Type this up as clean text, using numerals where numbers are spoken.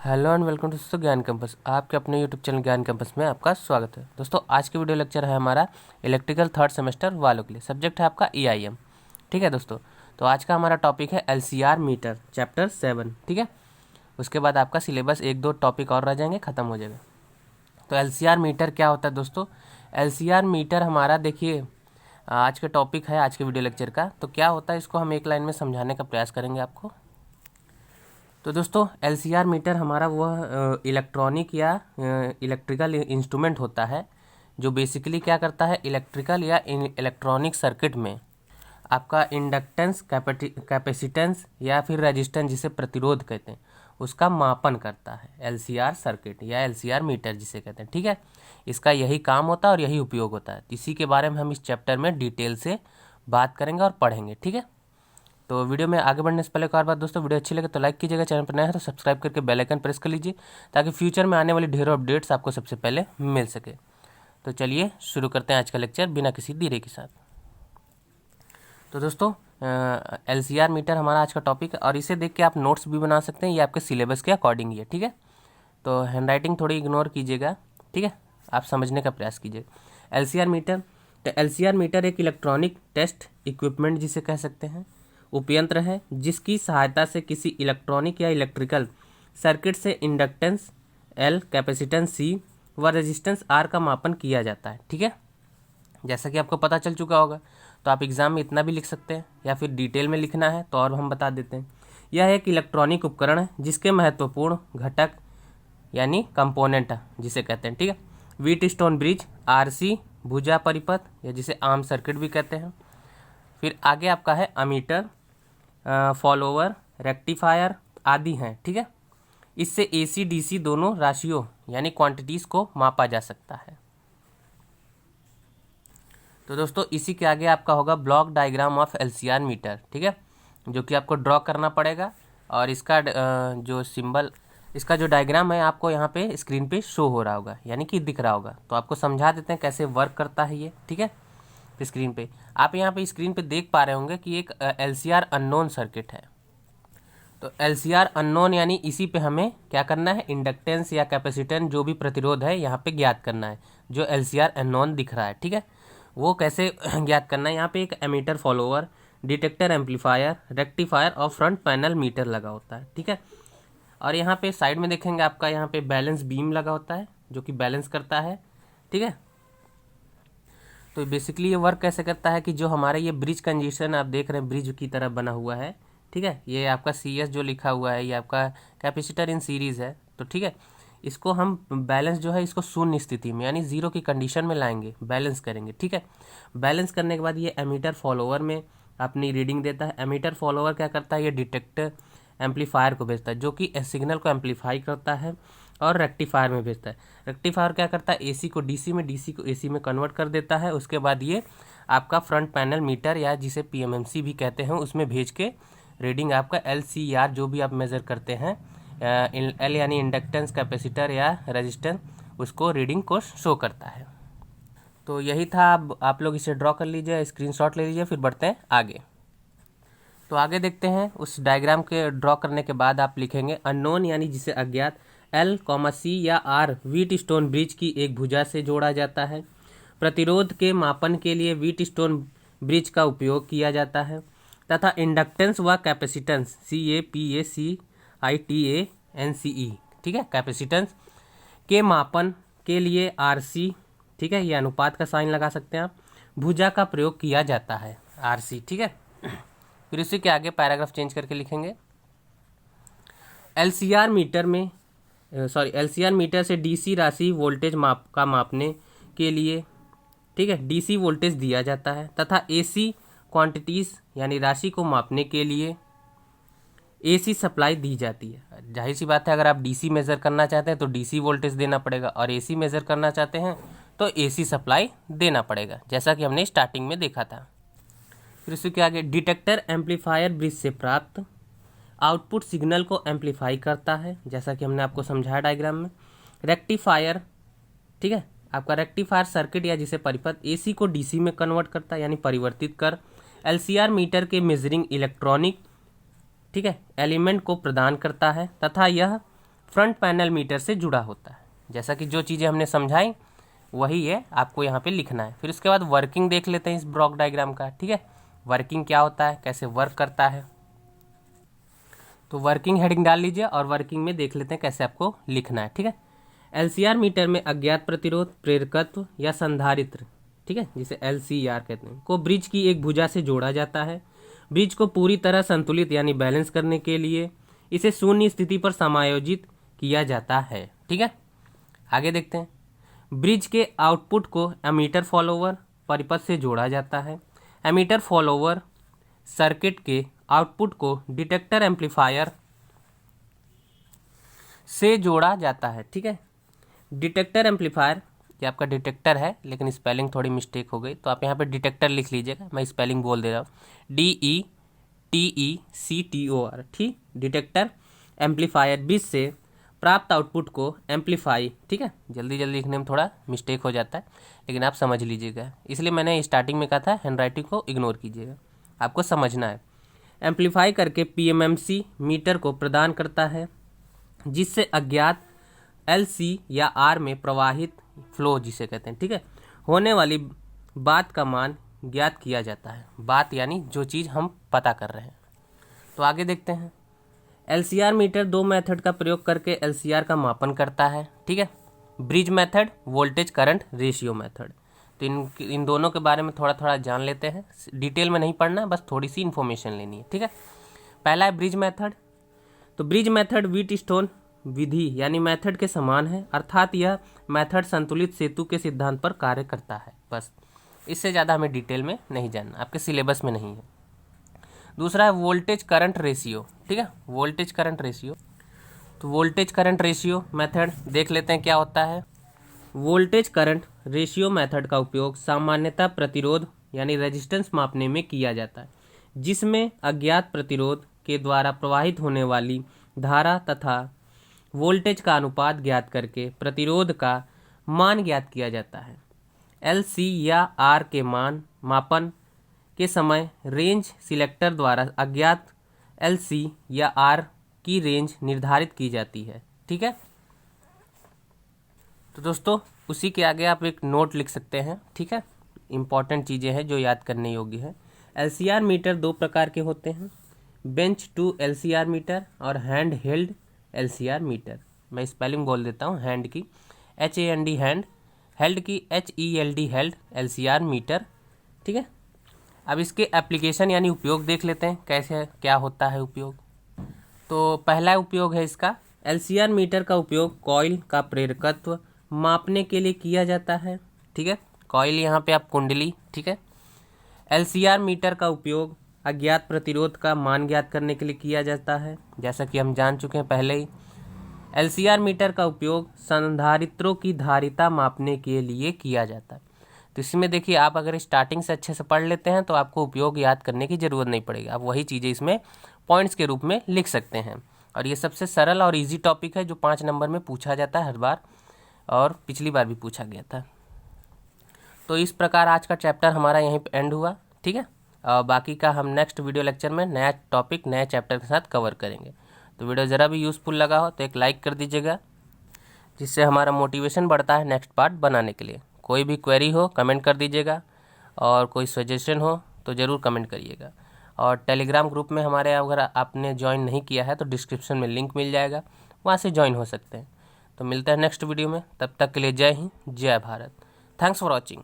Hello and welcome to दोस्तों ज्ञान campus. आपके अपने यूट्यूब चैनल ज्ञान कैंपस में आपका स्वागत है। दोस्तों आज की वीडियो लेक्चर है हमारा इलेक्ट्रिकल थर्ड सेमेस्टर वालों के लिए। सब्जेक्ट है आपका EIM। ठीक है दोस्तों, तो आज का हमारा टॉपिक है LCR मीटर चैप्टर 7। ठीक है, उसके बाद आपका सिलेबस 1-2 टॉपिक और रह जाएंगे, ख़त्म हो जाएगा। तो LCR मीटर क्या होता है दोस्तों? LCR मीटर हमारा देखिए आज का टॉपिक है आज के वीडियो लेक्चर का। तो क्या होता है इसको हम एक लाइन में समझाने का प्रयास करेंगे आपको। तो दोस्तों LCR मीटर हमारा वह इलेक्ट्रॉनिक या इलेक्ट्रिकल इंस्ट्रूमेंट होता है जो बेसिकली क्या करता है, इलेक्ट्रिकल या इलेक्ट्रॉनिक सर्किट में आपका इंडक्टेंस, कैपेसिटेंस या फिर रेजिस्टेंस जिसे प्रतिरोध कहते हैं उसका मापन करता है। LCR सर्किट या LCR मीटर जिसे कहते हैं। ठीक है, इसका यही काम होता है और यही उपयोग होता है। इसी के बारे में हम इस चैप्टर में डिटेल से बात करेंगे और पढ़ेंगे। ठीक है, तो वीडियो में आगे बढ़ने से पहले एक और बात दोस्तों, वीडियो अच्छी लगे तो लाइक कीजिएगा, चैनल पर नया है तो सब्सक्राइब करके बेल आइकन प्रेस कर लीजिए ताकि फ्यूचर में आने वाली ढेरों अपडेट्स आपको सबसे पहले मिल सके। तो चलिए शुरू करते हैं आज का लेक्चर बिना किसी देरी के साथ। तो दोस्तों LCR मीटर हमारा आज का टॉपिक है और इसे देख के आप नोट्स भी बना सकते हैं, ये आपके सिलेबस के अकॉर्डिंग ही है। ठीक है, तो हैंडराइटिंग थोड़ी इग्नोर कीजिएगा। ठीक है, आप समझने का प्रयास कीजिएगा। LCR मीटर, तो LCR मीटर एक इलेक्ट्रॉनिक टेस्ट इक्विपमेंट जिसे कह सकते हैं उपयंत्र है जिसकी सहायता से किसी इलेक्ट्रॉनिक या इलेक्ट्रिकल सर्किट से इंडक्टेंस L, कैपेसिटेंस C व रेजिस्टेंस R का मापन किया जाता है। ठीक है, जैसा कि आपको पता चल चुका होगा, तो आप एग्जाम में इतना भी लिख सकते हैं या फिर डिटेल में लिखना है तो और हम बता देते हैं। यह एक इलेक्ट्रॉनिक उपकरण है जिसके महत्वपूर्ण घटक यानी कंपोनेंट जिसे कहते हैं, ठीक है, व्हीट स्टोन ब्रिज, RC, भुजा परिपथ या जिसे आम सर्किट भी कहते हैं। फिर आगे आपका है अमीटर, फॉलोवर, रेक्टिफायर आदि हैं। ठीक है, इससे AC DC दोनों राशियों यानी क्वांटिटीज़ को मापा जा सकता है। तो दोस्तों इसी के आगे आपका होगा block diagram of LCR meter. ठीक है, जो कि आपको ड्रॉ करना पड़ेगा और इसका जो सिंबल, इसका जो डायग्राम है आपको यहाँ पे स्क्रीन पे शो हो रहा होगा यानी कि दिख रहा होगा। तो आपको समझा देते हैं कैसे वर्क करता है ये। ठीक है, स्क्रीन पे आप यहाँ पे स्क्रीन पे देख पा रहे होंगे कि एक LCR अननोन सर्किट है। तो LCR अननोन यानी इसी पे हमें क्या करना है, इंडक्टेंस या कैपेसिटेंस जो भी प्रतिरोध है यहाँ पे ज्ञात करना है जो LCR अननोन दिख रहा है। ठीक है, वो कैसे ज्ञात करना है, यहाँ पे एक ammeter, follower, detector, amplifier, rectifier और फ्रंट पैनल मीटर लगा होता है। ठीक है, और यहाँ पे साइड में देखेंगे आपका यहाँ पे बैलेंस बीम लगा होता है जो कि बैलेंस करता है। ठीक है, तो बेसिकली ये वर्क कैसे करता है कि जो हमारे ये ब्रिज कंजेशन आप देख रहे हैं ब्रिज की तरह बना हुआ है। ठीक है, ये आपका CS जो लिखा हुआ है ये आपका कैपेसिटर इन सीरीज़ है। तो ठीक है, इसको हम बैलेंस जो है इसको शून्य स्थिति में यानी जीरो की कंडीशन में लाएंगे, बैलेंस करेंगे। ठीक है, बैलेंस करने के बाद ये एमीटर फॉलोवर में अपनी रीडिंग देता है। एमीटर फॉलोवर क्या करता है, ये डिटेक्टर एम्पलीफायर को भेजता है जो कि सिग्नल को एम्पलीफाई करता है और रेक्टिफायर में भेजता है। रेक्टिफायर क्या करता है, AC को DC में, DC को AC में कन्वर्ट कर देता है। उसके बाद ये आपका फ्रंट पैनल मीटर या जिसे PMMC भी कहते हैं उसमें भेज के रीडिंग आपका LCR जो भी आप मेज़र करते हैं L यानी इंडक्टेंस, कैपेसिटर या रेजिस्टेंस, उसको रीडिंग को शो करता है। तो यही था, अब आप लोग इसे ड्रॉ कर लीजिए, स्क्रीनशॉट ले लीजिए, फिर बढ़ते हैं आगे। तो आगे देखते हैं, उस डायग्राम के ड्रॉ करने के बाद आप लिखेंगे अननोन यानी जिसे अज्ञात L, C या R व्हीट स्टोन ब्रिज की एक भुजा से जोड़ा जाता है। प्रतिरोध के मापन के लिए व्हीट स्टोन ब्रिज का उपयोग किया जाता है तथा इंडक्टेंस व कैपेसिटेंस CAPACITANCE, ठीक है, कैपेसिटेंस के मापन के लिए RC, ठीक है, ये अनुपात का साइन लगा सकते हैं आप, भुजा का प्रयोग किया जाता है RC। ठीक है, फिर उसी के आगे पैराग्राफ चेंज करके लिखेंगे LCR मीटर में LCR मीटर से DC राशि वोल्टेज मापने के लिए, ठीक है, DC वोल्टेज दिया जाता है तथा AC क्वांटिटीज़ यानी राशि को मापने के लिए AC सप्लाई दी जाती है। जाहिर सी बात है, अगर आप DC मेज़र करना चाहते हैं तो DC वोल्टेज देना पड़ेगा और AC मेज़र करना चाहते हैं तो AC सप्लाई देना पड़ेगा, जैसा कि हमने स्टार्टिंग में देखा था। फिर इसके के आगे डिटेक्टर एम्पलीफायर ब्रिज से प्राप्त आउटपुट सिग्नल को एम्पलीफाई करता है, जैसा कि हमने आपको समझाया डायग्राम में। रेक्टिफायर, ठीक है, आपका रेक्टिफायर सर्किट या जिसे परिपथ AC को DC में कन्वर्ट करता है यानी परिवर्तित कर LCR मीटर के मेजरिंग इलेक्ट्रॉनिक, ठीक है, एलिमेंट को प्रदान करता है तथा यह फ्रंट पैनल मीटर से जुड़ा होता है। जैसा कि जो चीज़ें हमने समझाई वही है, आपको यहाँ पे लिखना है। फिर उसके बाद वर्किंग देख लेते हैं इस ब्लॉक डायग्राम का। ठीक है, वर्किंग क्या होता है, कैसे वर्क करता है। तो वर्किंग हेडिंग डाल लीजिए और वर्किंग में देख लेते हैं कैसे आपको लिखना है। ठीक है, एलसीआर मीटर में अज्ञात प्रतिरोध, प्रेरकत्व या संधारित्र, ठीक है, जिसे एलसीआर कहते हैं, को ब्रिज की एक भुजा से जोड़ा जाता है। ब्रिज को पूरी तरह संतुलित यानी बैलेंस करने के लिए इसे शून्य स्थिति पर समायोजित किया जाता है। ठीक है, आगे देखते हैं। ब्रिज के आउटपुट को एमीटर फॉलोवर परिपथ से जोड़ा जाता है। एमीटर फॉलोवर सर्किट के आउटपुट को डिटेक्टर एम्पलीफायर से जोड़ा जाता है। ठीक है, डिटेक्टर एम्पलीफायर, ये आपका डिटेक्टर है लेकिन स्पेलिंग थोड़ी मिस्टेक हो गई, तो आप यहाँ पे डिटेक्टर लिख लीजिएगा, मैं स्पेलिंग बोल दे रहा हूँ, DETECTOR। ठीक, डिटेक्टर एम्पलीफायर ब्रिज से प्राप्त आउटपुट को एम्पलीफाई। ठीक है, जल्दी जल्दी लिखने में थोड़ा मिस्टेक हो जाता है लेकिन आप समझ लीजिएगा, इसलिए मैंने स्टार्टिंग में कहा था हैंडराइटिंग को इग्नोर कीजिएगा, आपको समझना है। एम्पलीफाई करके PMMC मीटर को प्रदान करता है, जिससे अज्ञात LC या R में प्रवाहित फ्लो जिसे कहते हैं, ठीक है, होने वाली बात का मान ज्ञात किया जाता है। बात यानी जो चीज़ हम पता कर रहे हैं। तो आगे देखते हैं। LCR मीटर दो मेथड का प्रयोग करके LCR का मापन करता है। ठीक है, bridge method, voltage current ratio method. तो इन दोनों के बारे में थोड़ा थोड़ा जान लेते हैं, डिटेल में नहीं पढ़ना, बस थोड़ी सी इन्फॉर्मेशन लेनी है। ठीक है, पहला है ब्रिज मेथड। तो ब्रिज मेथड व्हीटस्टोन विधि यानी मेथड के समान है, अर्थात यह मेथड संतुलित सेतु के सिद्धांत पर कार्य करता है। बस, इससे ज़्यादा हमें डिटेल में नहीं जानना, आपके सिलेबस में नहीं है। दूसरा है वोल्टेज करंट रेशियो। ठीक है, वोल्टेज करंट रेशियो। तो वोल्टेज करंट रेशियो मेथड देख लेते हैं क्या होता है। वोल्टेज करंट रेशियो मेथड का उपयोग सामान्यतः प्रतिरोध यानी रेजिस्टेंस मापने में किया जाता है, जिसमें अज्ञात प्रतिरोध के द्वारा प्रवाहित होने वाली धारा तथा वोल्टेज का अनुपात ज्ञात करके प्रतिरोध का मान ज्ञात किया जाता है। LC या R के मापन के समय रेंज सिलेक्टर द्वारा अज्ञात LC या R की रेंज निर्धारित की जाती है। ठीक है, तो दोस्तों उसी के आगे आप एक नोट लिख सकते हैं। ठीक है, इंपॉर्टेंट चीज़ें हैं जो याद करने योग्य है। LCR मीटर दो प्रकार के होते हैं, बेंच टू LCR मीटर और हैंड हेल्ड LCR मीटर। मैं स्पेलिंग बोल देता हूँ, हैंड की HAND हैंड, हेल्ड की HELD हेल्ड LCR मीटर। ठीक है, अब इसके एप्लीकेशन यानी उपयोग देख लेते हैं कैसे क्या होता है उपयोग। तो पहला उपयोग है इसका, LCR मीटर का उपयोग कॉइल का प्रेरकत्व मापने के लिए किया जाता है। ठीक है, कॉइल यहाँ पे आप कुंडली। ठीक है, LCR मीटर का उपयोग अज्ञात प्रतिरोध का मान ज्ञात करने के लिए किया जाता है, जैसा कि हम जान चुके हैं पहले ही। LCR मीटर का उपयोग संधारित्रों की धारिता मापने के लिए किया जाता है। तो इसमें देखिए, आप अगर स्टार्टिंग से अच्छे से पढ़ लेते हैं तो आपको उपयोग याद करने की ज़रूरत नहीं पड़ेगी, आप वही चीज़ें इसमें पॉइंट्स के रूप में लिख सकते हैं। और ये सबसे सरल और इजी टॉपिक है जो 5 नंबर में पूछा जाता है हर बार, और पिछली बार भी पूछा गया था। तो इस प्रकार आज का चैप्टर हमारा यहीं पे एंड हुआ। ठीक है, और बाकी का हम नेक्स्ट वीडियो लेक्चर में नया टॉपिक नए चैप्टर के साथ कवर करेंगे। तो वीडियो ज़रा भी यूज़फुल लगा हो तो एक लाइक कर दीजिएगा, जिससे हमारा मोटिवेशन बढ़ता है नेक्स्ट पार्ट बनाने के लिए। कोई भी क्वेरी हो कमेंट कर दीजिएगा, और कोई सजेशन हो तो ज़रूर कमेंट करिएगा। और टेलीग्राम ग्रुप में हमारे अगर आपने ज्वाइन नहीं किया है तो डिस्क्रिप्शन में लिंक मिल जाएगा, वहाँ से ज्वाइन हो सकते हैं। तो मिलते हैं नेक्स्ट वीडियो में, तब तक के लिए जय हिंद, जय भारत। Thanks for watching.